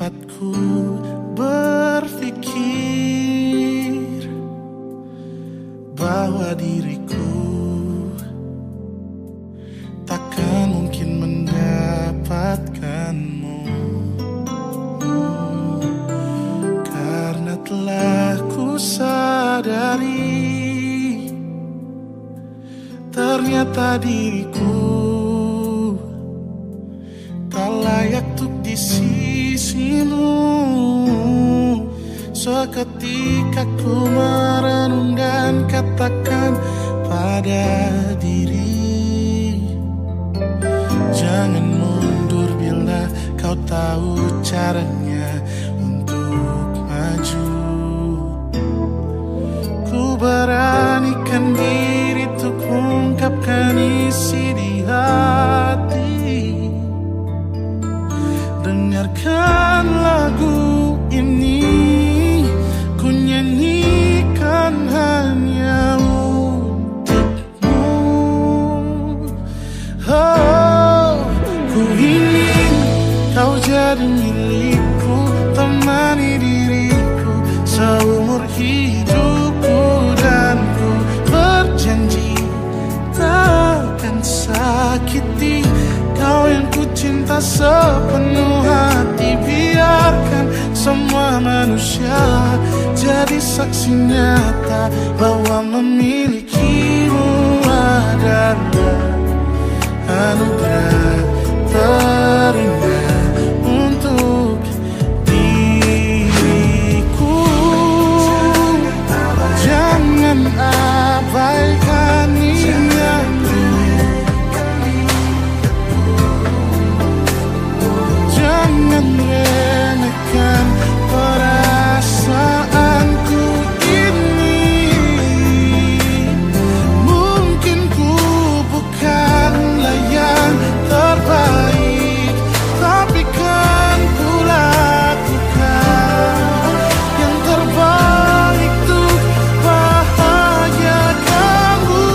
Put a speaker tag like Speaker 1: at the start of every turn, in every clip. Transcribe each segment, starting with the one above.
Speaker 1: tempatku berpikir bahwa diriku takkan mungkin mendapatkanmu, karena telah ku sadari ternyata diriku tak layak untuk di sisimu. Seketika ku merenung dan katakan pada diri, jangan mundur bila kau tahu caranya untuk maju. Ku beranikan diri untuk ungkapkan isi di hati. Dengarkan lagu ini, ku nyanyikan hanya untukmu. Oh, ku ingin kau jadi milikku, temani diriku seumur hidupku, dan ku berjanji takkan sakiti kau yang ku cinta sepenuh hati. Biarkan semua manusia jadi saksi nyata bahwa memilikimu adalah anugerah terindah untuk diriku. Jangan abaikan niatku, jangan remehkan perasaanku ini. Mungkin ku bukanlah yang terbaik, tapi kan ku lakukan yang terbaik untuk bahagiakanmu.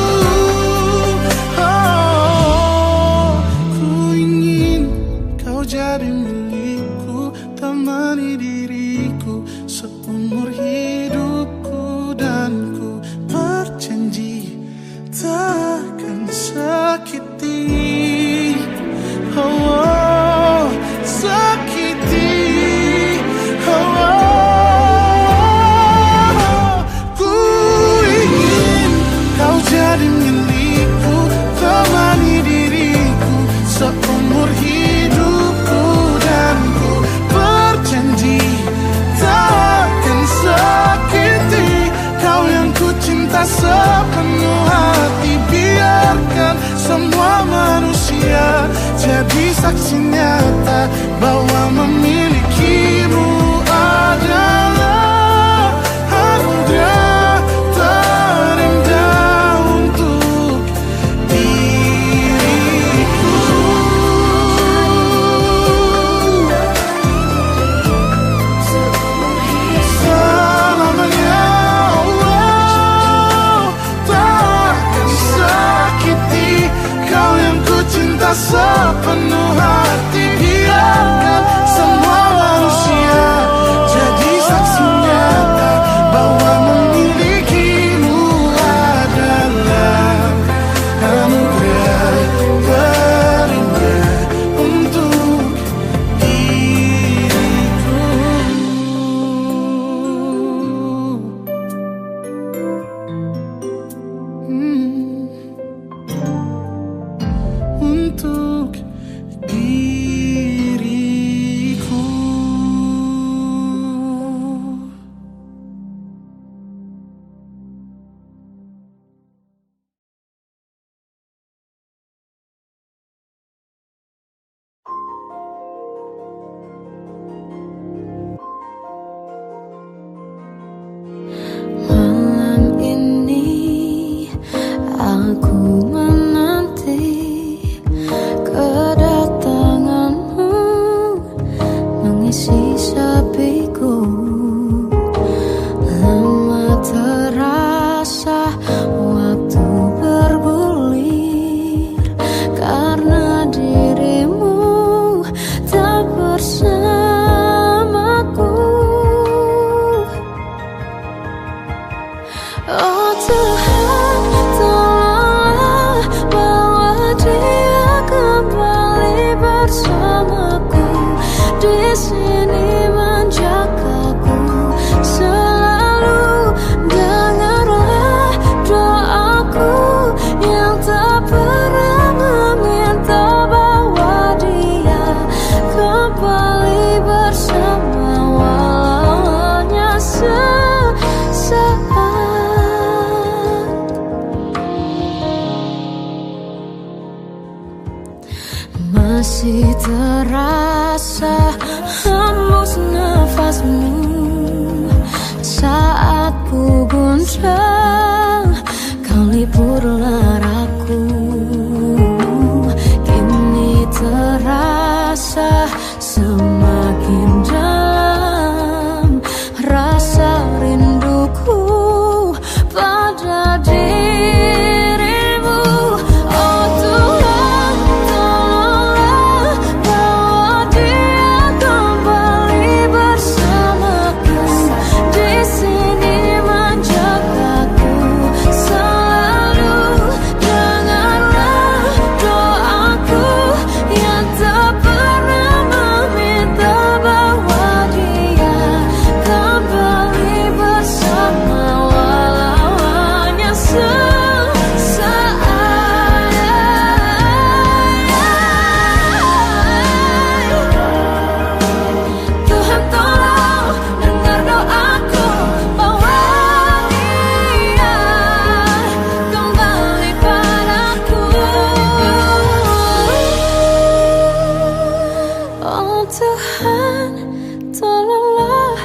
Speaker 1: Oh, ku ingin kau jadi milikku, temani diriku seumur hidupku, dan ku berjanji takkan sakiti, oh, sakiti, oh. Ku ingin kau jadi milikku, temani diriku seumur hidupku, dan ku berjanji takkan sakiti kau yang ku cinta sepenuh hati. Biarkan semua manusia jadi saksi nyata bahwa memilikimu adalah anugerah terindah untuk diriku. Selamanya, oh, takkan sakiti kau yang ku cinta sepenuh hati. Biarkan semua manusia jadi saksi nyata bahwa memilikimu adalah anugerah terindah untuk diriku. Untuk diriku.
Speaker 2: Malam ini aku menanti kedatanganmu, mengisi sepiku. Lama terasa waktu bergulir, karena dirimu tak bersama. sini menjagaku selalu. Dengarlah doaku yang tak pernah meminta bawa dia kembali bersama walau hanya sesaat. Masih terasa hembus nafasmu saat ku guncang, kau lipurlah raku. Kini terasa semakin dalam rasa rinduku pada dirimu. Oh Tuhan, tolonglah bawa dia kembali bersamaku, di sini menjagaku selalu. Dengarlah doaku yang tak pernah meminta bawa dia kembali bersama walau hanya sesaat. Tuhan tolong dengar doaku, bawa dia kembali padaku. Oh Tuhan, tolonglah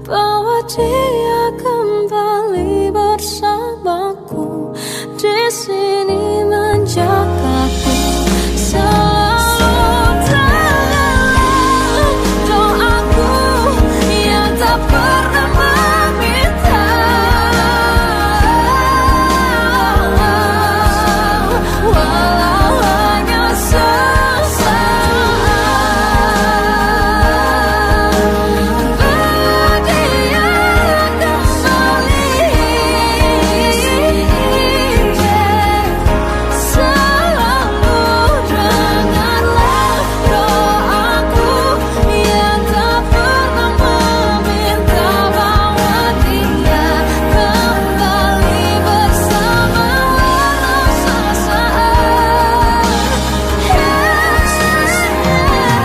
Speaker 2: bawa dia kembali bersamaku, di sini menjagaku selalu. Dengarlah doaku yang tak pernah meminta walau hanya sesaat. Bawa dia kembali selalu. Dengarlah doaku yang tak pernah meminta bawa dia kembali bersama walau sesaat. Hanya sesaat.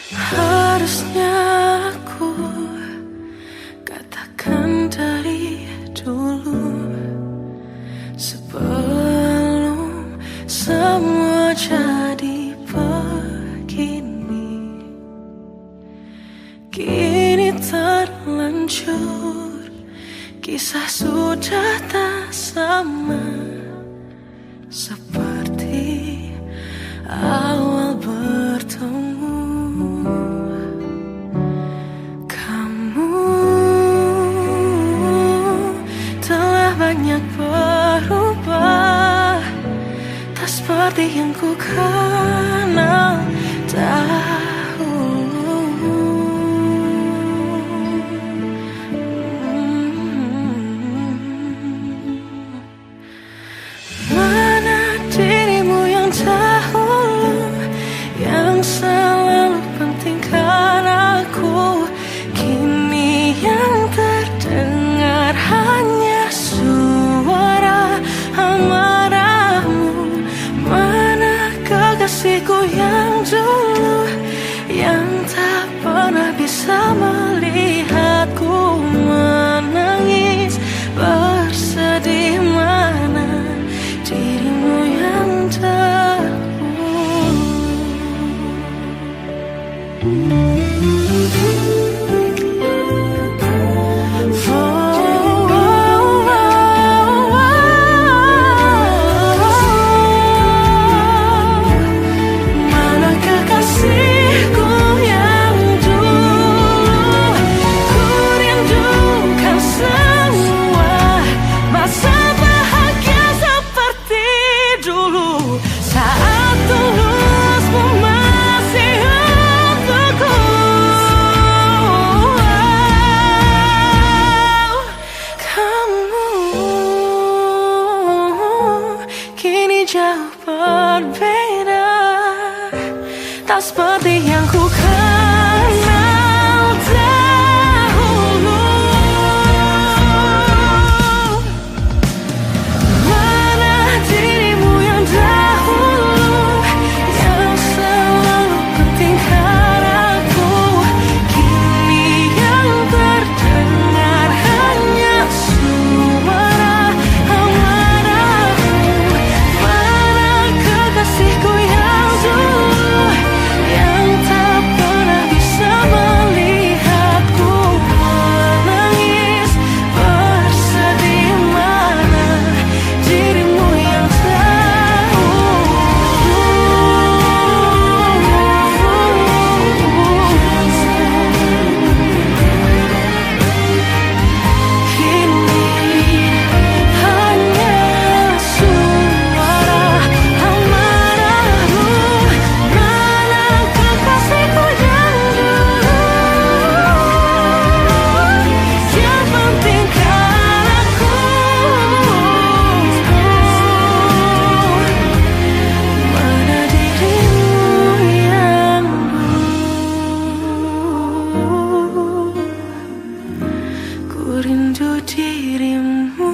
Speaker 2: Harusnya aku katakan dari dulu sebelum semua jadi begini. Kini terlanjur, kisah sudah tak sama seperti awal bertemu. Kamu telah banyak berubah, tak seperti yang ku kenal dahulu. Mana dirimu yang dahulu, yang selalu pentingkan aku, kini yang terdengar hanya suara amarahmu. Mana kekasihku yang dulu, jauh berbeda, tak seperti yang ku kenal dahulu. Mana dirimu yang dahulu, yang selalu pentingkan aku. Kini yang terdengar hanya suara amarahmu. Mana kekasihku yang dulu, yang tak pernah bisa melihatku menangis bersedih. Mana dirimu yang kini hanya suara amarahmu. Mana kekasihku yang dulu, yang pentingkan aku. Mana dirimu yang dulu, ku rindu dirimu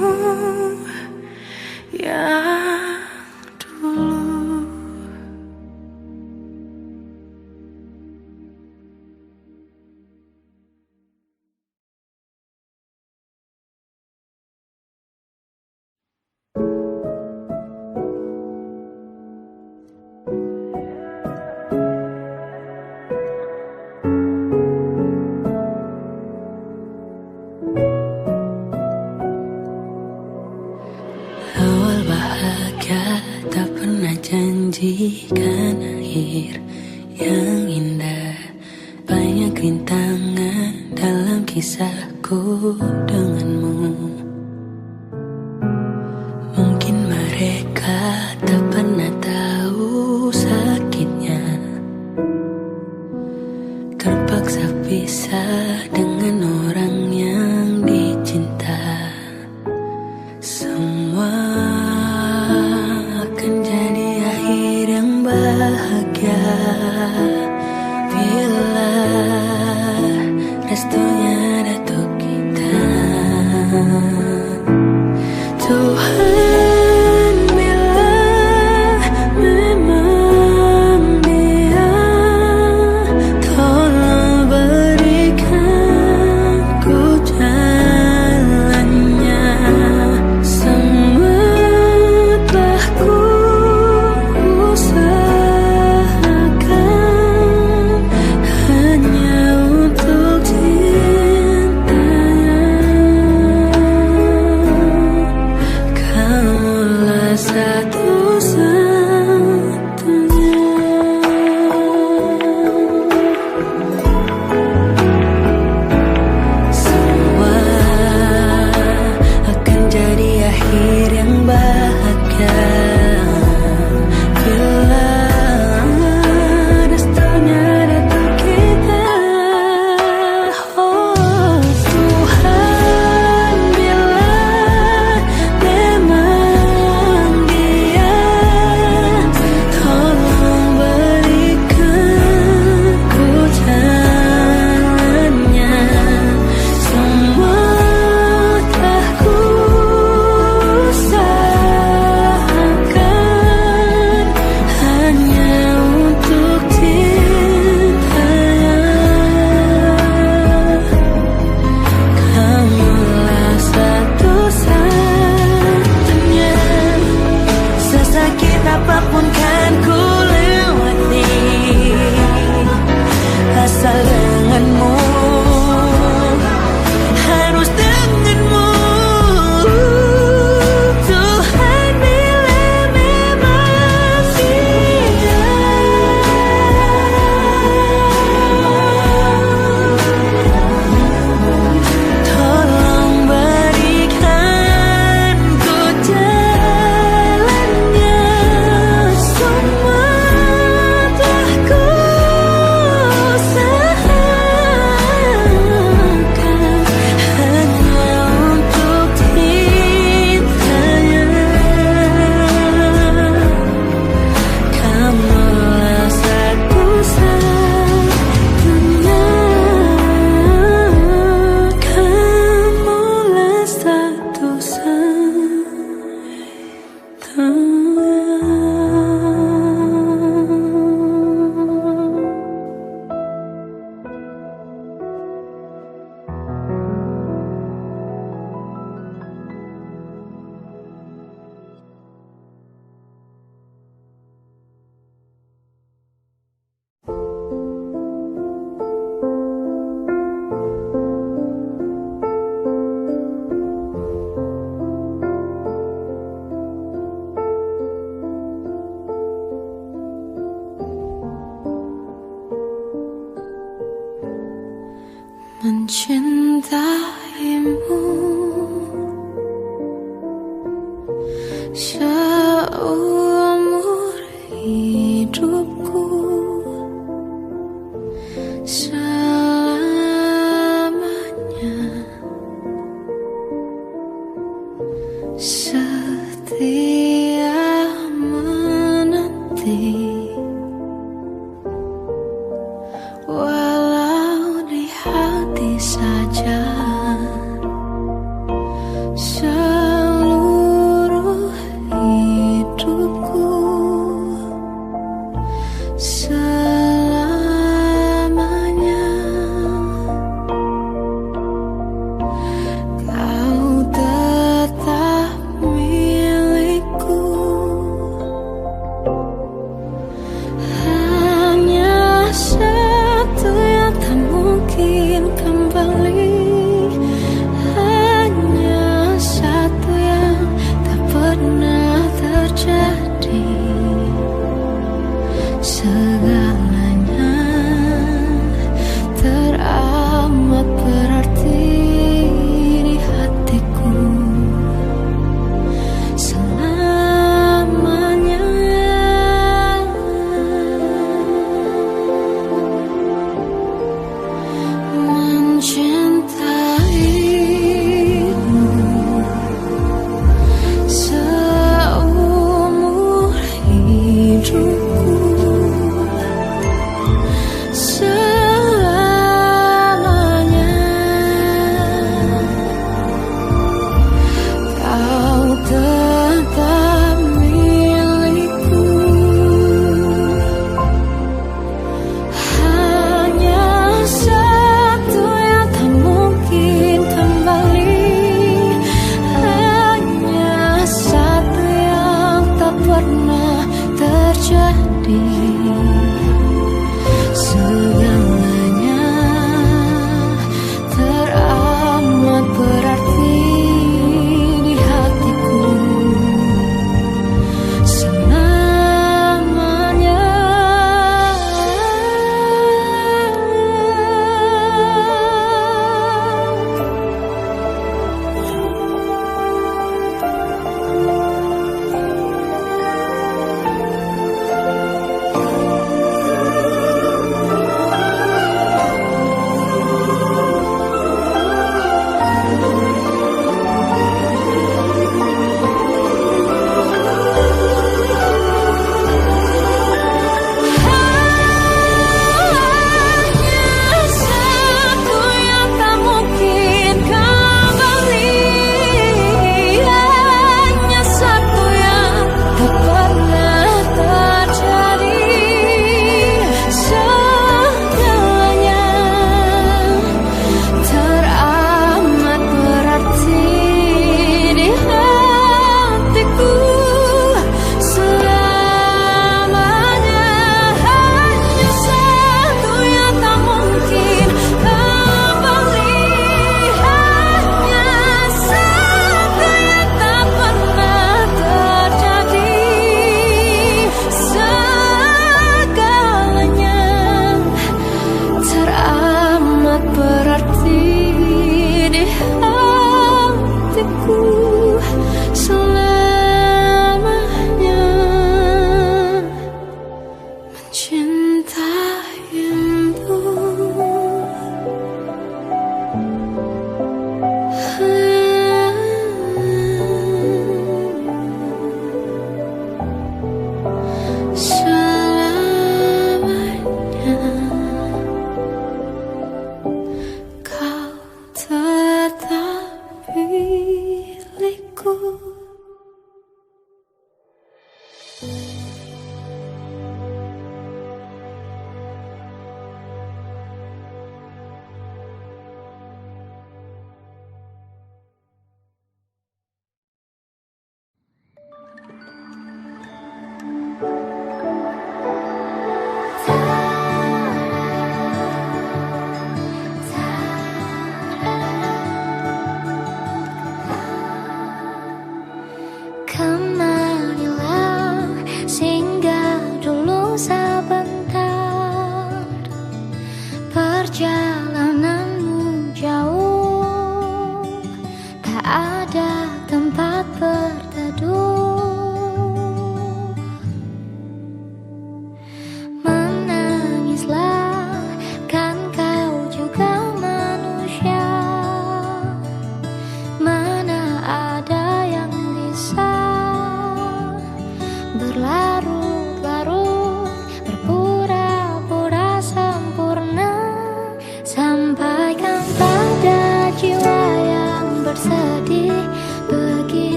Speaker 2: yang dulu. Awal bahagia tak pernah janjikan akhir yang indah. Banyak rintangan dalam kisahku denganmu. Mungkin mereka tak pernah tahu sakitnya terpaksa pisah dengan orang yang dicinta. Semua akan jadi akhir yang bahagia bila restunya ada untuk kita. Tuhan, bila memang Dia, tolong berikan ku jalannya. Semua telah ku usahakan hanya untuk cintanya. Kamulah satu-satunya. Semua akan jadi akhir yang bahagia bila restunya datang kita. Oh Tuhan, bila memang Dia, seumur hidupku, selamanya setia menanti, walau di hati saja. Seluruh hidupku selamanya kau tetap milikku.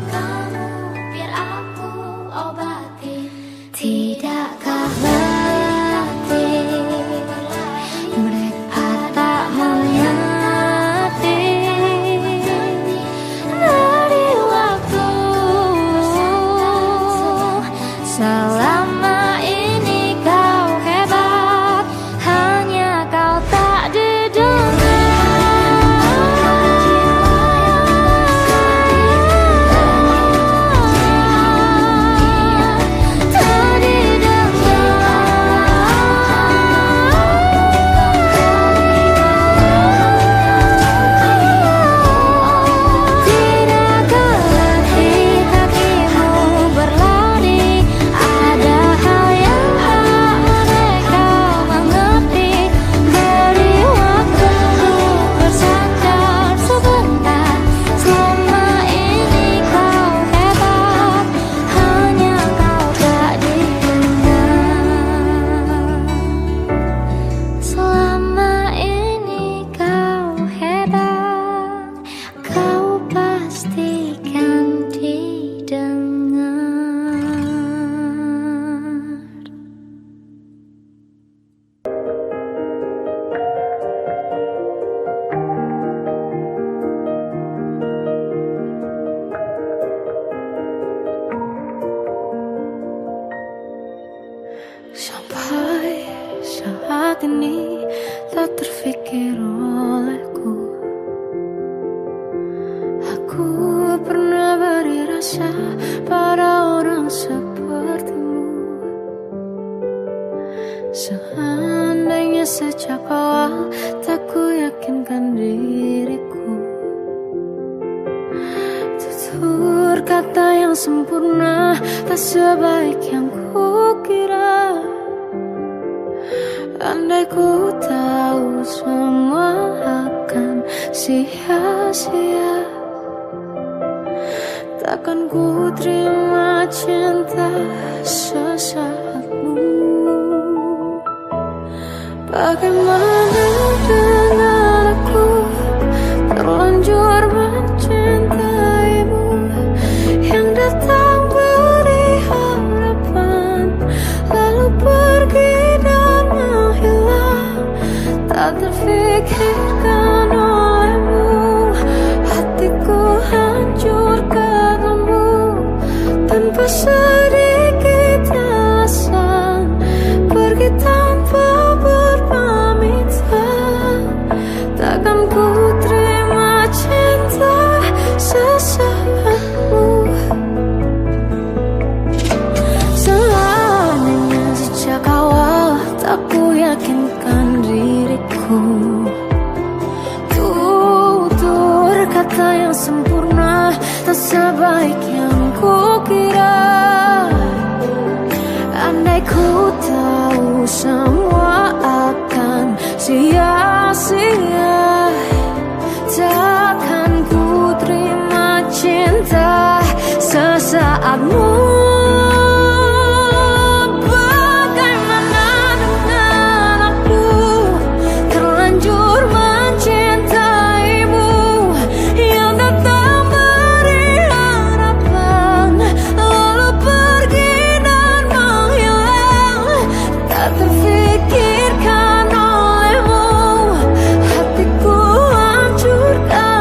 Speaker 3: kamu biar aku obati. Tidakkah berarti mereka tak mengerti dari waktu selama ini kau hebat, hanya kau tak didengar.
Speaker 2: Sampai saat ini tak terfikir olehku, aku pernah beri rasa pada orang sepertimu. Seandainya sejak awal tak ku yakinkan diriku, tutur kata yang sempurna tak sebaik yang ku kira. Andai ku tahu semua akan sia-sia, takkan ku terima cinta sesaatmu. Bagaimana dengan aku terlanjur mencintaimu, yang datang beri harapan lalu pergi dan menghilang, tak terfikirkan olehmu. Hatiku hancur karenamu, tanpa sedikit alasan, pergi tanpa berpamitan. Takkan ku terima cinta sesaatmu. Seandainya sejak awal tak ku yakinkan diriku, tutur kata yang sempurna tak sebaik yang ku kira. Andai ku tahu semua akan sia-sia, takkan ku terima cinta sesaatmu. Terfikirkan olehmu, hatiku hancurkan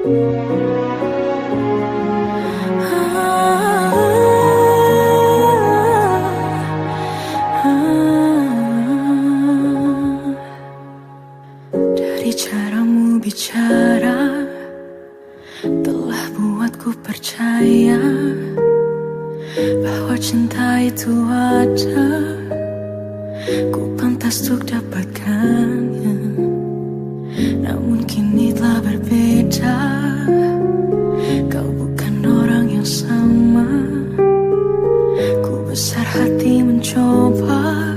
Speaker 2: Dari caramu bicara telah buatku percaya bahwa cinta itu ada, ku pantas untuk dapatkannya. Namun kini telah berbeda, kau bukan orang yang sama. Ku besar hati mencoba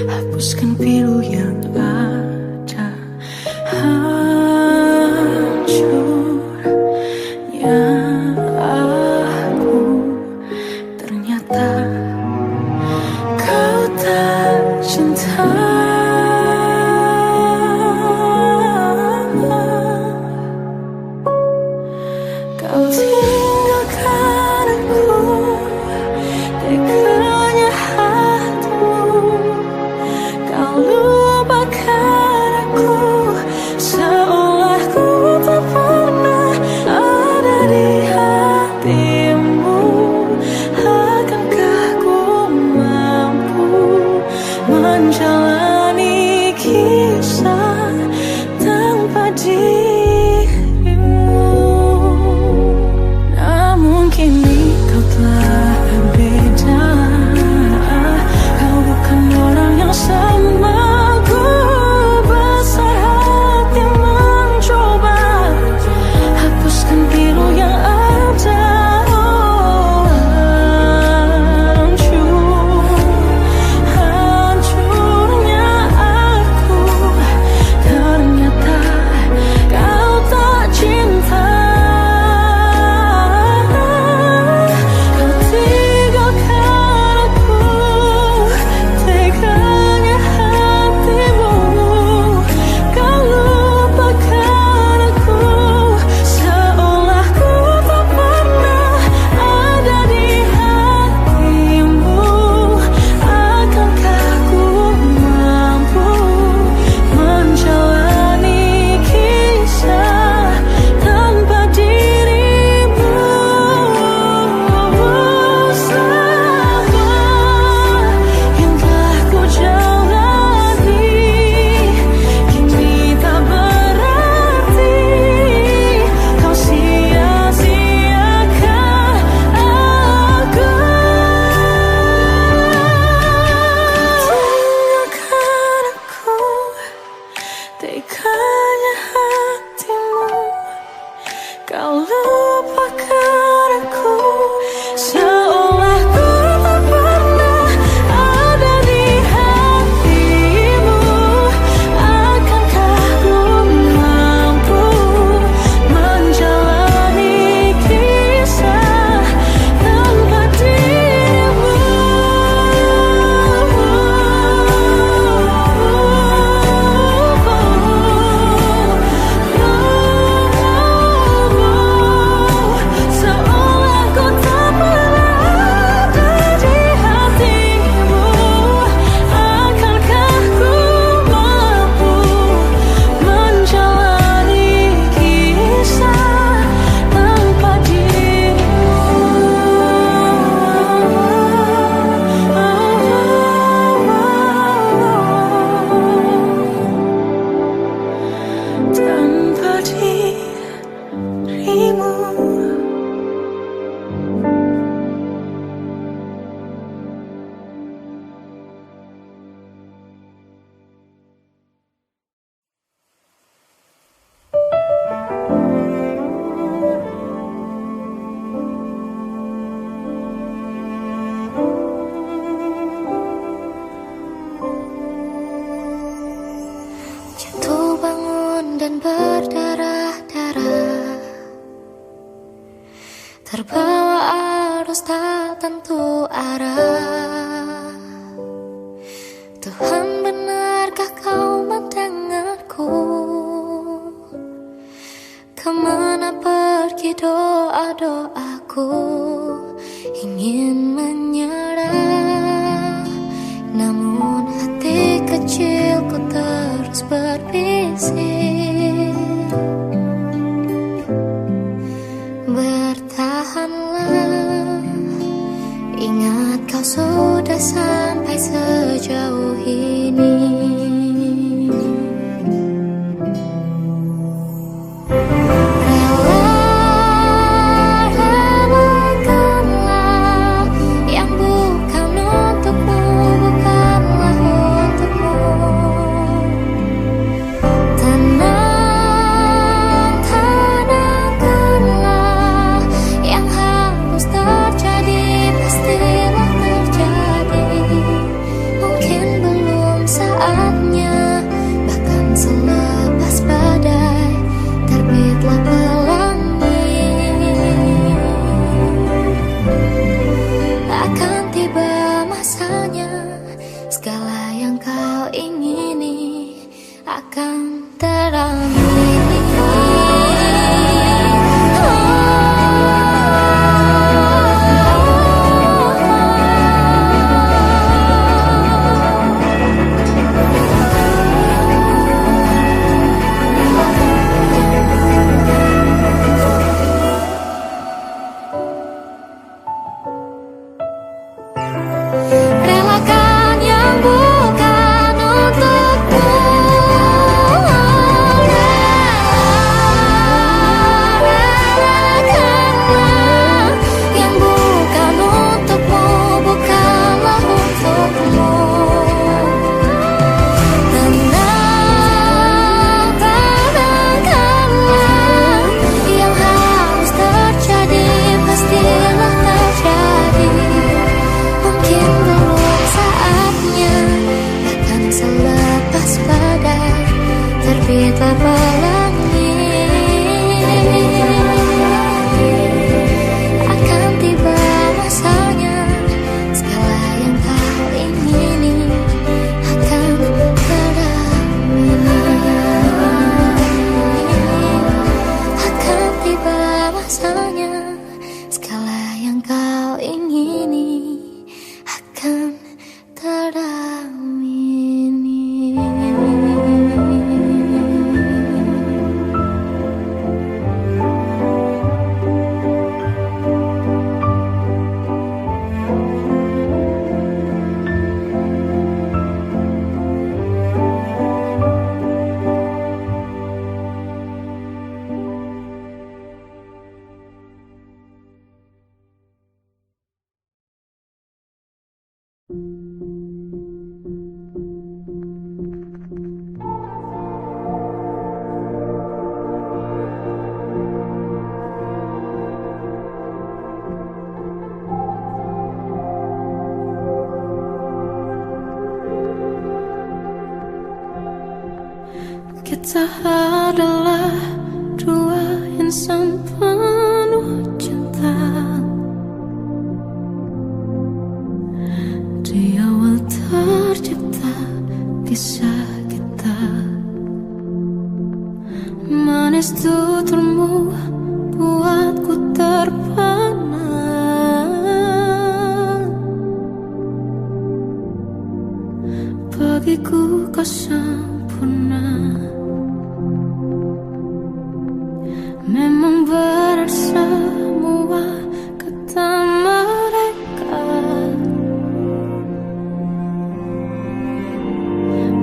Speaker 2: hapuskan pilu yang ada. Hancurnya aku, ternyata kau tak cinta. Kau tinggalkan aku, teganya hatimu. Kau lupakan aku, seolah ku tak pernah ada di hatimu. Akankah ku mampu menjalani kisah tanpa dirimu? Namun kini kau telah berbeda, kau bukan orang yang sama. Ku besar hati mencoba hapuskan pilu yang ada. Hancurnya aku, ternyata kau tak cinta. Kau tinggalkan aku, teganya hatimu. Kau lupakan aku, seolah ku tak pernah ada di hatimu. Akankah ku mampu menjalani kisah tanpa dirimu? Sabar yang telah ku jalani kini tak berarti. Kau sia-siakan aku. Tinggalkan aku, teganya hatimu. Kau lupakan aku, seolah ku tak pernah ada di hatimu. Akankah ku mampu menjalani kisah tanpa dirimu? Seolah ku tak pernah ada di hatimu. Akankah ku mampu menjalani kisah tanpa dirimu? Tanpa dirimu.
Speaker 3: Jatuh bangun dan berdarah-darah, terbawa arus tak tentu arah. Tuhan, benarkah kau mendengarku? Kemana pergi doa-doaku? Ingin menyerah, namun hati kecilku terus berbisik.
Speaker 2: Kita adalah dua insan penuh cinta. Di awal tercipta kisah kita. Manis tuturmu buatku terpana. Bagiku kau sempurna. Memang berat semua kata mereka.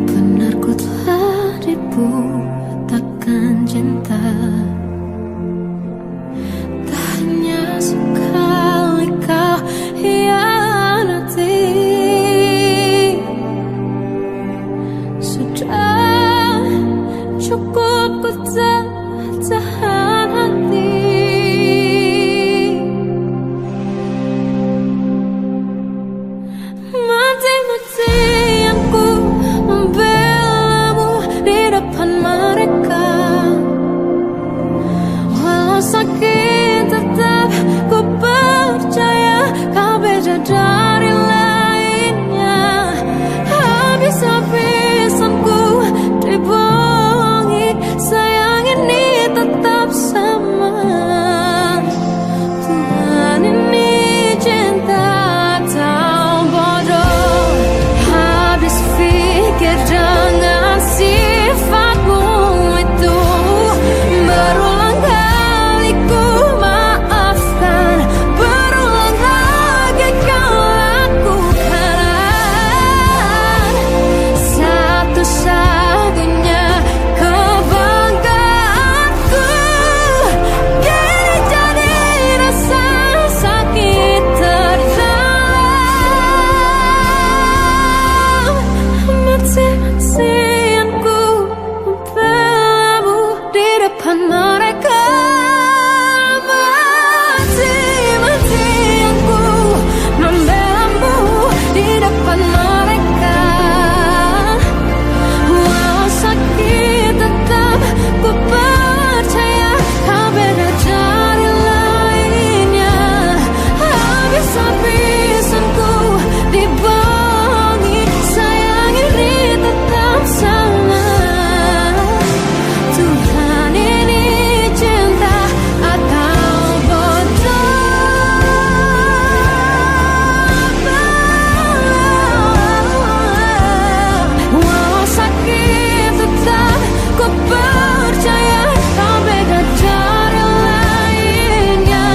Speaker 2: Benar ku telah dibutakan cinta. Tak hanya sekali kau hianati. Sudah cukup ku tahan hati. Mati-matian ku membelamu di depan mereka. Walau sakit tetap ku percaya kau beda dari lainnya. Habis-habisan ku dibohongi, sayang ini tetap sama. Tuhan ini cinta atau bodoh. Habis pikir dengan sifatmu itu. Berulang kali ku maafkan, berulang lagi kau lakukan. Satu-satunya kebanggaanku kini jadi rasa sakit terdalam. Mati-matian ku membelamu di depan mereka. Mati-matian ku membelamu di depan mereka. Walau sakit tetap ku percaya kau beda dari lainnya. Habis-habisan ku dibohongi, sayang ini tetap sama. Tuhan ini cinta atau bodoh. Walau sakit tetap ku percaya kau beda dari lainnya.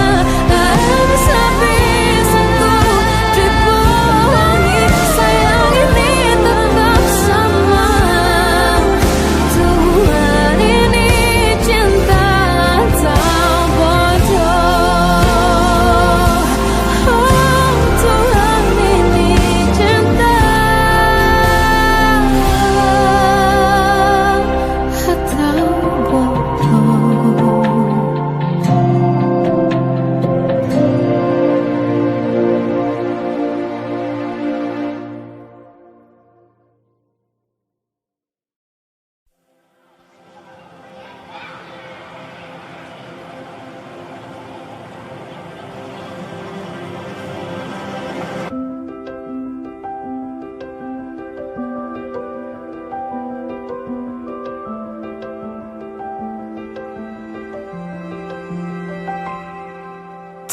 Speaker 2: Habis-habisan ku dibohongi, sayang ini tetap sama. Tuhan ini cinta atau bodoh. Oh, Tuhan ini cinta atau bodoh.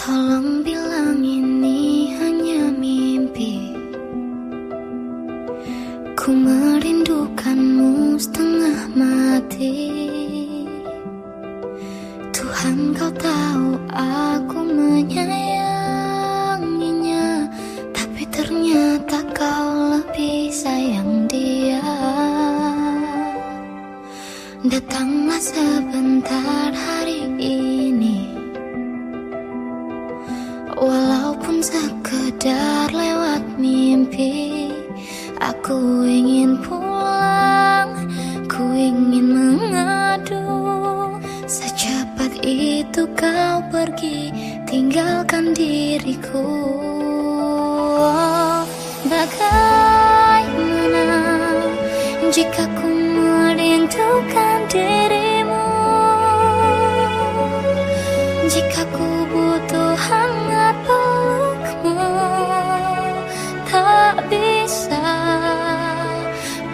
Speaker 2: Tolong bilang ini hanya mimpi. Ku merindukanmu setengah mati. Tuhan, kau tahu aku menyayanginya, tapi ternyata kau lebih sayang dia. Datanglah sebentar hari ini, walaupun sekedar lewat mimpi. Aku ingin pulang, ku ingin mengadu. Secepat itu kau pergi, tinggalkan diriku. Bagaimana jika ku merindu
Speaker 3: merindukan dirimu. Jika ku butuh hangat pelukmu, tak bisa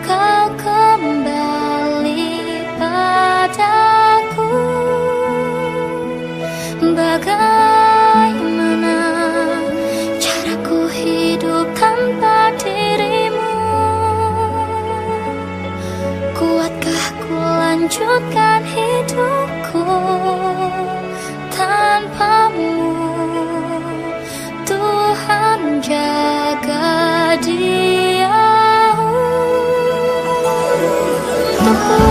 Speaker 3: kau kembali padaku. Bagaimana caraku hidup tanpa dirimu? Kuatkah ku lanjutkan hidupku tanpamu? Tuhan jaga dia untukku.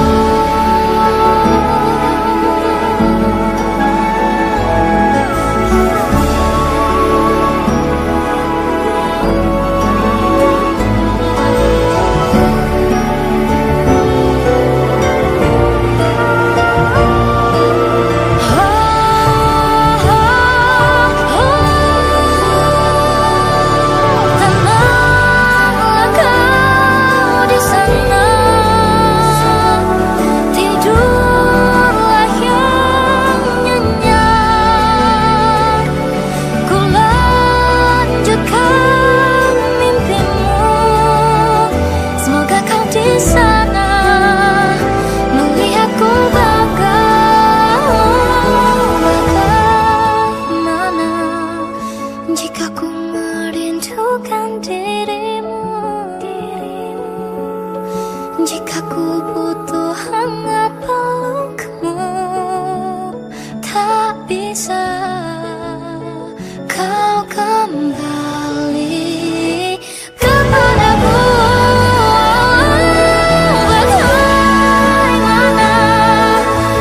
Speaker 3: Jika ku butuh hangat pelukmu, tak bisa kau kembali kepadaku. Bagaimana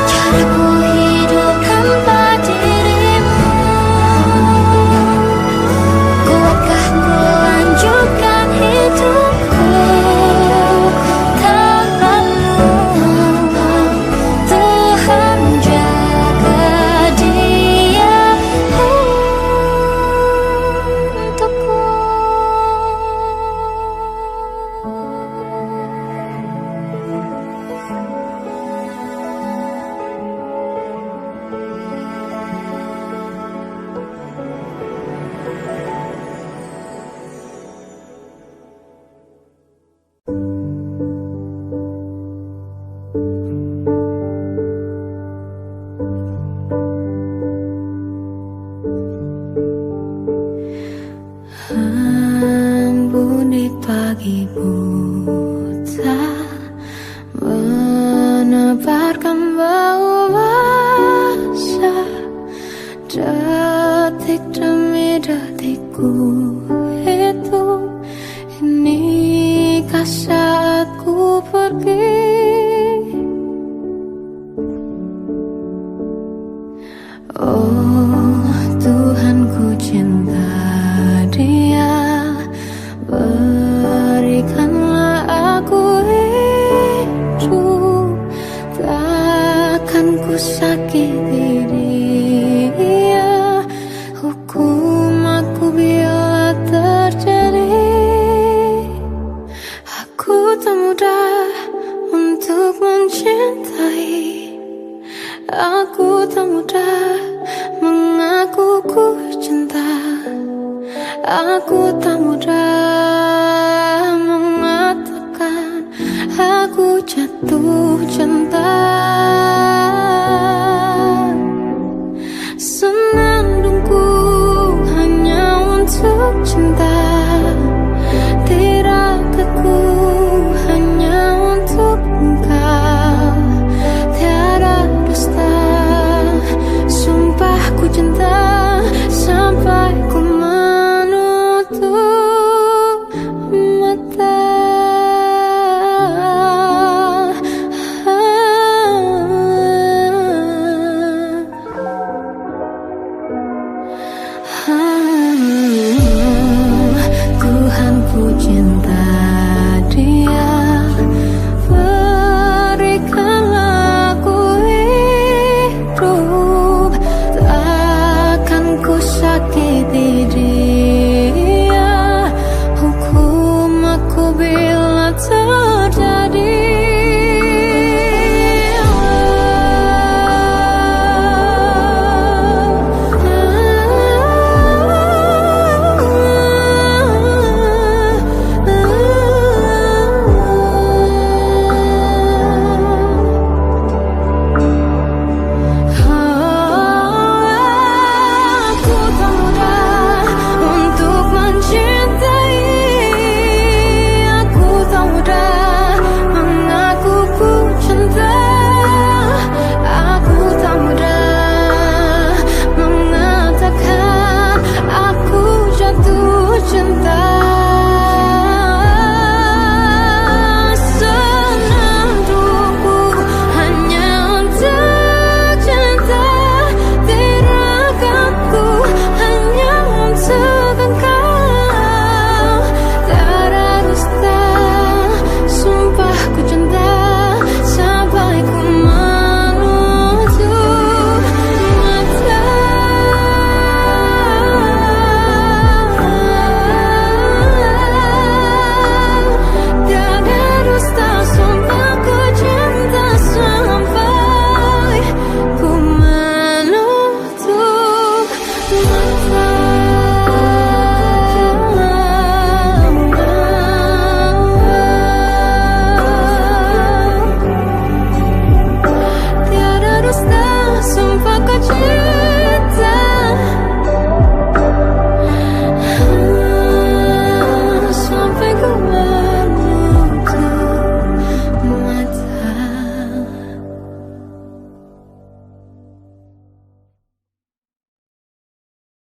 Speaker 3: caraku hidup tanpa dirimu? Kuatkah ku lanjutkan hidupku pagi buta menebarkan bau basah. Detik demi detikku hitung, inikah saatku pergi? Oh Tuhan, ku cinta dia, berikanlah aku hidup, takkan ku sakiti dia. Hukum aku bila terjadi, aku tak mudah untuk mencintai, aku tak mudah mengaku ku cinta, aku tak mudah